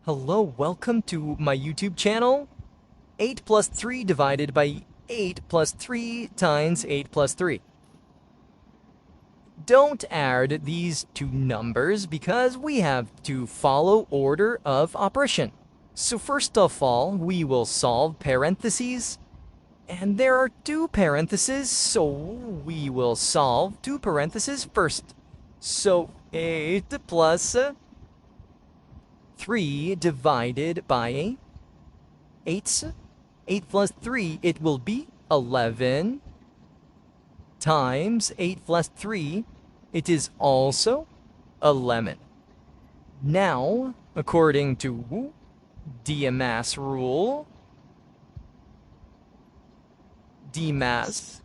Hello, welcome to my YouTube channel. 8 plus 3 divided by 8 plus 3 times 8 plus 3. Don't add these two numbers because we have to follow order of operation. So first of all, we will solve parentheses. And there are two parentheses, so we will solve two parentheses first. So 8 plus 3 divided by 8. 8 plus 3, it will be 11 times 8 plus 3, it is also 11. Now, according to DMAS rule, DMAS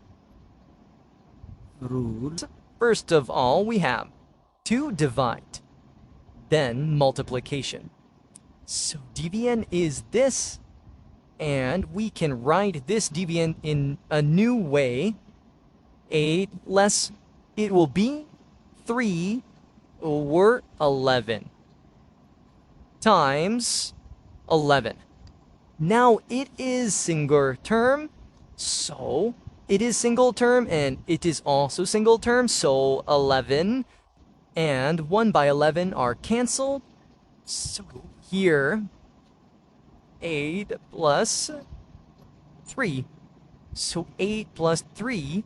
rules, first of all, we have to divide, then multiplication. So division is this, and we can write this division in a new way. 8 less, it will be 3 or 11 times 11. Now it is single term, so it is single term and it is also single term, so 11 and 1 by 11 are canceled. So here 8 plus 3. So 8 plus 3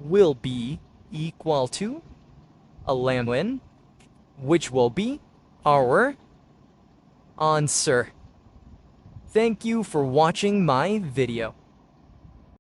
will be equal to 11, which will be our answer. Thank you for watching my video.